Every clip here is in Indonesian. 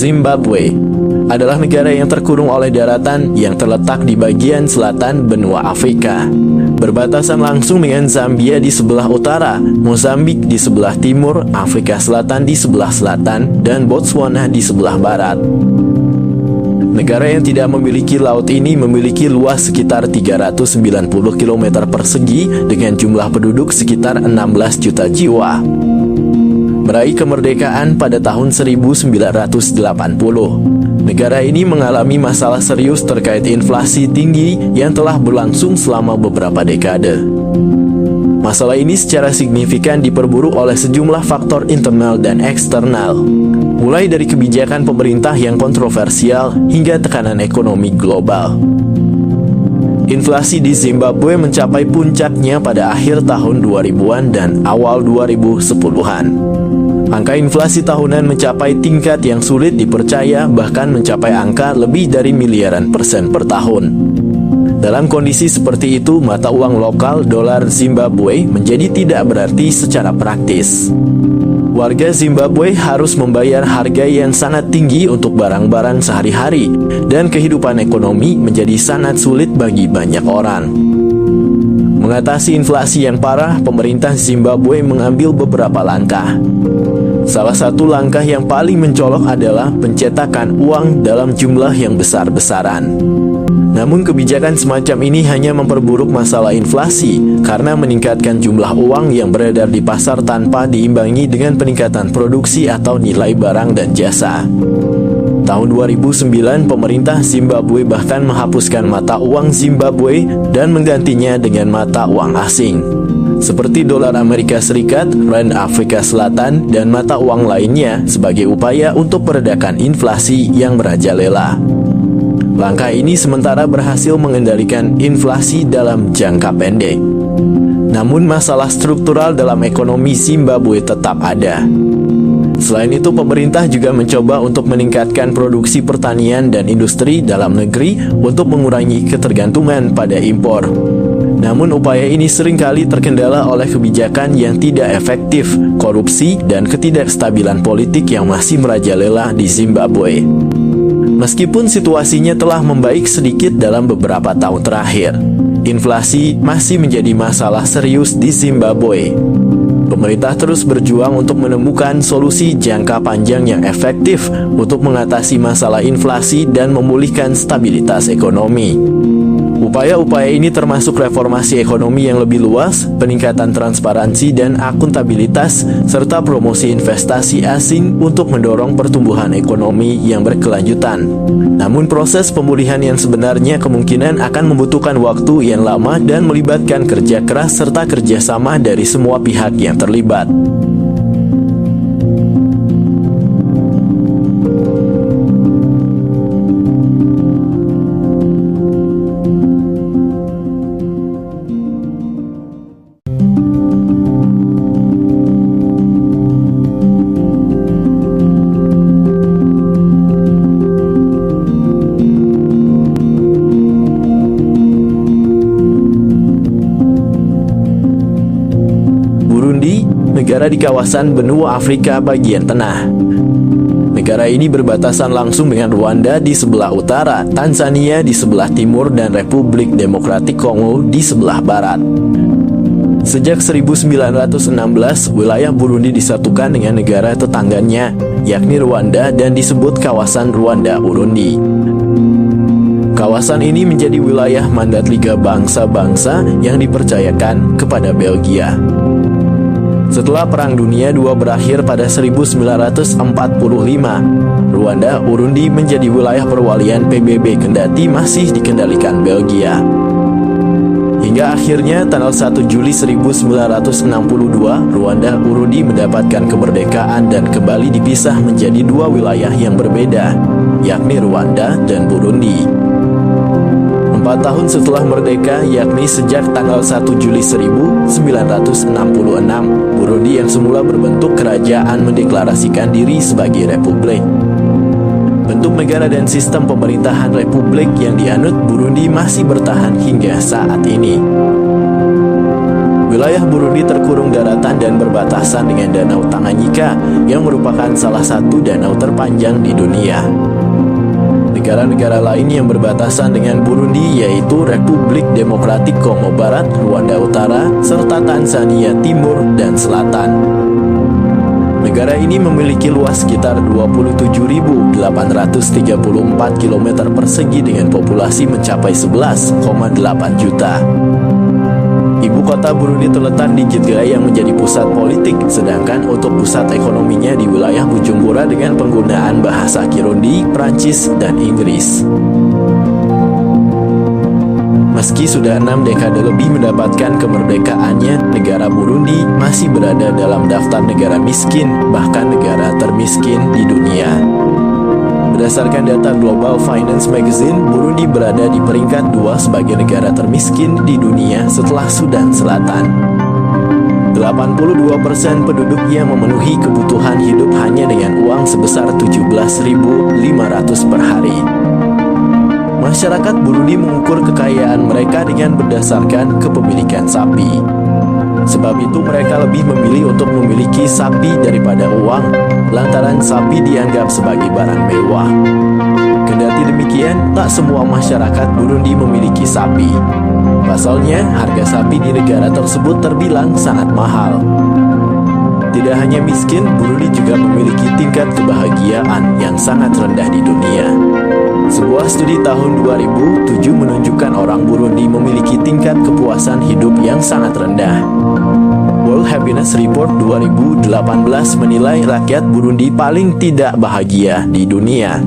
Zimbabwe adalah negara yang terkurung oleh daratan yang terletak di bagian selatan benua Afrika. Berbatasan langsung dengan Zambia di sebelah utara, Mozambik di sebelah timur, Afrika Selatan di sebelah selatan, dan Botswana di sebelah barat. Negara yang tidak memiliki laut ini memiliki luas sekitar 390 km persegi dengan jumlah penduduk sekitar 16 juta jiwa. Meraih kemerdekaan pada tahun 1980, negara ini mengalami masalah serius terkait inflasi tinggi yang telah berlangsung selama beberapa dekade. Masalah ini secara signifikan diperburuk oleh sejumlah faktor internal dan eksternal, mulai dari kebijakan pemerintah yang kontroversial hingga tekanan ekonomi global. Inflasi di Zimbabwe mencapai puncaknya pada akhir tahun 2000-an dan awal 2010-an. Angka inflasi tahunan mencapai tingkat yang sulit dipercaya, bahkan mencapai angka lebih dari miliaran persen per tahun. Dalam kondisi seperti itu, mata uang lokal dolar Zimbabwe menjadi tidak berarti secara praktis. Warga Zimbabwe harus membayar harga yang sangat tinggi untuk barang-barang sehari-hari, dan kehidupan ekonomi menjadi sangat sulit bagi banyak orang. Mengatasi inflasi yang parah, pemerintah Zimbabwe mengambil beberapa langkah. Salah satu langkah yang paling mencolok adalah pencetakan uang dalam jumlah yang besar-besaran. Namun kebijakan semacam ini hanya memperburuk masalah inflasi karena meningkatkan jumlah uang yang beredar di pasar tanpa diimbangi dengan peningkatan produksi atau nilai barang dan jasa. Tahun 2009, pemerintah Zimbabwe bahkan menghapuskan mata uang Zimbabwe dan menggantinya dengan mata uang asing, seperti dolar Amerika Serikat, rand Afrika Selatan, dan mata uang lainnya sebagai upaya untuk meredakan inflasi yang merajalela. Langkah ini sementara berhasil mengendalikan inflasi dalam jangka pendek. Namun masalah struktural dalam ekonomi Zimbabwe tetap ada. Selain itu, pemerintah juga mencoba untuk meningkatkan produksi pertanian dan industri dalam negeri untuk mengurangi ketergantungan pada impor. Namun upaya ini seringkali terkendala oleh kebijakan yang tidak efektif, korupsi, dan ketidakstabilan politik yang masih merajalela di Zimbabwe. Meskipun situasinya telah membaik sedikit dalam beberapa tahun terakhir, inflasi masih menjadi masalah serius di Zimbabwe. Pemerintah terus berjuang untuk menemukan solusi jangka panjang yang efektif untuk mengatasi masalah inflasi dan memulihkan stabilitas ekonomi. Upaya-upaya ini termasuk reformasi ekonomi yang lebih luas, peningkatan transparansi dan akuntabilitas, serta promosi investasi asing untuk mendorong pertumbuhan ekonomi yang berkelanjutan. Namun proses pemulihan yang sebenarnya kemungkinan akan membutuhkan waktu yang lama dan melibatkan kerja keras serta kerjasama dari semua pihak yang terlibat. Negara di kawasan benua Afrika bagian tengah. Negara ini berbatasan langsung dengan Rwanda di sebelah utara, Tanzania di sebelah timur, dan Republik Demokratik Kongo di sebelah barat. Sejak 1916, wilayah Burundi disatukan dengan negara tetangganya, yakni Rwanda, dan disebut kawasan Rwanda-Urundi. Kawasan ini menjadi wilayah mandat Liga Bangsa-Bangsa yang dipercayakan kepada Belgia. Setelah Perang Dunia II berakhir pada 1945, Rwanda-Urundi menjadi wilayah perwalian PBB kendati masih dikendalikan Belgia. Hingga akhirnya tanggal 1 Juli 1962, Rwanda-Urundi mendapatkan kemerdekaan dan kembali dipisah menjadi dua wilayah yang berbeda, yakni Rwanda dan Burundi. 4 tahun setelah merdeka, yakni sejak tanggal 1 Juli 1966, Burundi yang semula berbentuk kerajaan mendeklarasikan diri sebagai republik. Bentuk negara dan sistem pemerintahan republik yang dianut Burundi masih bertahan hingga saat ini. Wilayah Burundi terkurung daratan dan berbatasan dengan Danau Tanganyika yang merupakan salah satu danau terpanjang di dunia. Negara-negara lain yang berbatasan dengan Burundi yaitu Republik Demokratik Kongo Barat, Rwanda Utara, serta Tanzania Timur dan Selatan. Negara ini memiliki luas sekitar 27.834 km persegi dengan populasi mencapai 11,8 juta. Ibu kota Burundi terletak di Gitega yang menjadi pusat politik, sedangkan untuk pusat ekonominya di wilayah Bujumbura dengan penggunaan bahasa Kirundi, Prancis, dan Inggris. Meski sudah 6 dekade lebih mendapatkan kemerdekaannya, negara Burundi masih berada dalam daftar negara miskin, bahkan negara termiskin di dunia. Berdasarkan data Global Finance Magazine, Burundi berada di peringkat 2 sebagai negara termiskin di dunia setelah Sudan Selatan. 82% penduduknya memenuhi kebutuhan hidup hanya dengan uang sebesar 17.500 per hari. Masyarakat Burundi mengukur kekayaan mereka dengan berdasarkan kepemilikan sapi. Sebab itu mereka lebih memilih untuk memiliki sapi daripada uang, lantaran sapi dianggap sebagai barang mewah. Kendati demikian, tak semua masyarakat Burundi memiliki sapi. Pasalnya, harga sapi di negara tersebut terbilang sangat mahal. Tidak hanya miskin, Burundi juga memiliki tingkat kebahagiaan yang sangat rendah di dunia. Sebuah studi tahun 2007 menunjukkan orang Burundi memiliki tingkat kepuasan hidup yang sangat rendah. World Happiness Report 2018 menilai rakyat Burundi paling tidak bahagia di dunia.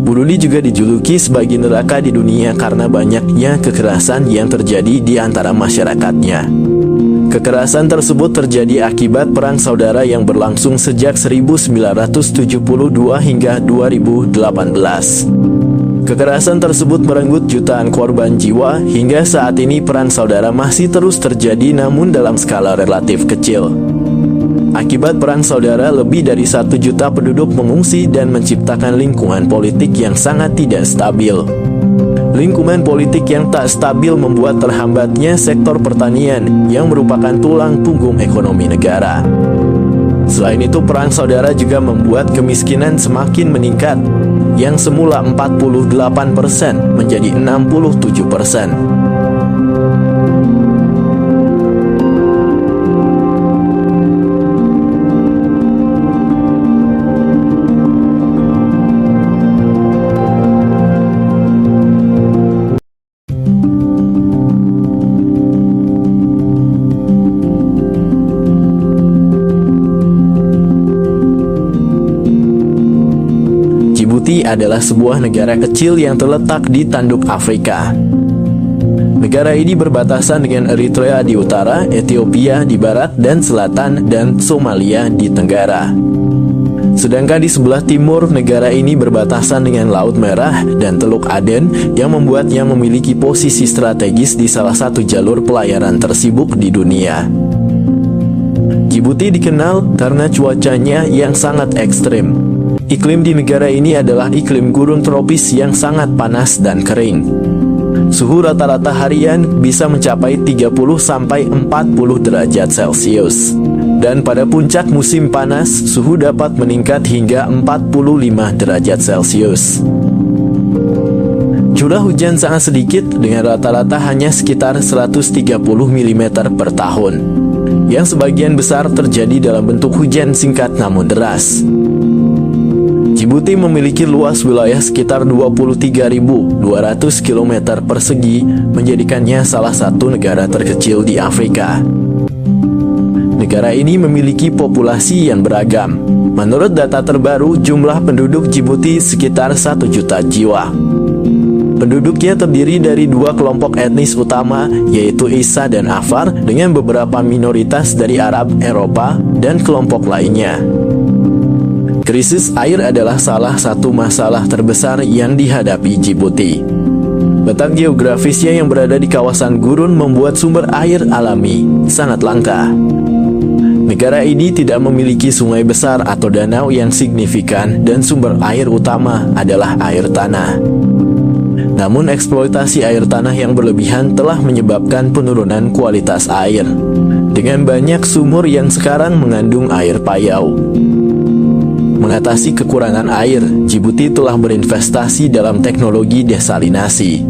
Burundi juga dijuluki sebagai neraka di dunia karena banyaknya kekerasan yang terjadi di antara masyarakatnya. Kekerasan tersebut terjadi akibat perang saudara yang berlangsung sejak 1972 hingga 2018. Kekerasan tersebut merenggut jutaan korban jiwa. Hingga saat ini perang saudara masih terus terjadi namun dalam skala relatif kecil. Akibat perang saudara, lebih dari 1 juta penduduk mengungsi dan menciptakan lingkungan politik yang sangat tidak stabil. Lingkungan politik yang tak stabil membuat terhambatnya sektor pertanian yang merupakan tulang punggung ekonomi negara. Selain itu, perang saudara juga membuat kemiskinan semakin meningkat, yang semula 48% menjadi 67%. Djibouti adalah sebuah negara kecil yang terletak di tanduk Afrika. Negara ini berbatasan dengan Eritrea di utara, Ethiopia di barat dan selatan, dan Somalia di tenggara. Sedangkan di sebelah timur, negara ini berbatasan dengan Laut Merah dan Teluk Aden yang membuatnya memiliki posisi strategis di salah satu jalur pelayaran tersibuk di dunia. Djibouti dikenal karena cuacanya yang sangat ekstrim. Iklim di negara ini adalah iklim gurun tropis yang sangat panas dan kering. Suhu rata-rata harian bisa mencapai 30-40 derajat Celcius. Dan pada puncak musim panas, suhu dapat meningkat hingga 45 derajat Celcius. Curah hujan sangat sedikit dengan rata-rata hanya sekitar 130 mm per tahun, yang sebagian besar terjadi dalam bentuk hujan singkat namun deras. Djibouti memiliki luas wilayah sekitar 23.200 km persegi, menjadikannya salah satu negara terkecil di Afrika. Negara ini memiliki populasi yang beragam. Menurut data terbaru, jumlah penduduk Djibouti sekitar 1 juta jiwa. Penduduknya terdiri dari 2 kelompok etnis utama, yaitu Isa dan Afar, dengan beberapa minoritas dari Arab, Eropa, dan kelompok lainnya. Krisis air adalah salah satu masalah terbesar yang dihadapi Djibouti. Letak geografisnya yang berada di kawasan gurun membuat sumber air alami sangat langka. Negara ini tidak memiliki sungai besar atau danau yang signifikan dan sumber air utama adalah air tanah. Namun eksploitasi air tanah yang berlebihan telah menyebabkan penurunan kualitas air, dengan banyak sumur yang sekarang mengandung air payau. Mengatasi kekurangan air, Djibouti telah berinvestasi dalam teknologi desalinasi,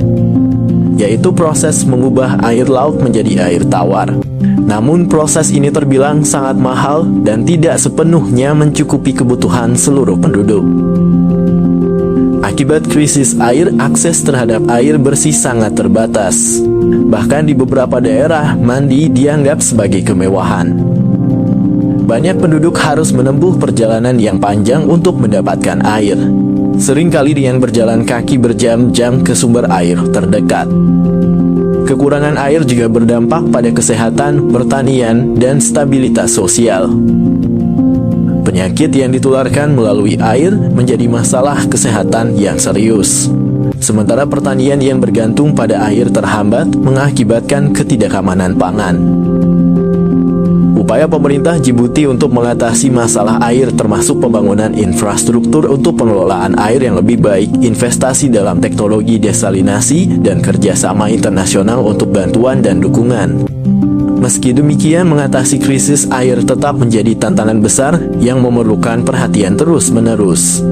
yaitu proses mengubah air laut menjadi air tawar. Namun proses ini terbilang sangat mahal dan tidak sepenuhnya mencukupi kebutuhan seluruh penduduk. Akibat krisis air, akses terhadap air bersih sangat terbatas. Bahkan di beberapa daerah, mandi dianggap sebagai kemewahan. Banyak penduduk harus menempuh perjalanan yang panjang untuk mendapatkan air, seringkali dengan berjalan kaki berjam-jam ke sumber air terdekat. Kekurangan air juga berdampak pada kesehatan, pertanian, dan stabilitas sosial. Penyakit yang ditularkan melalui air menjadi masalah kesehatan yang serius. Sementara pertanian yang bergantung pada air terhambat mengakibatkan ketidakamanan pangan. Upaya pemerintah Djibouti untuk mengatasi masalah air termasuk pembangunan infrastruktur untuk pengelolaan air yang lebih baik, investasi dalam teknologi desalinasi, dan kerjasama internasional untuk bantuan dan dukungan. Meski demikian, mengatasi krisis air tetap menjadi tantangan besar yang memerlukan perhatian terus-menerus.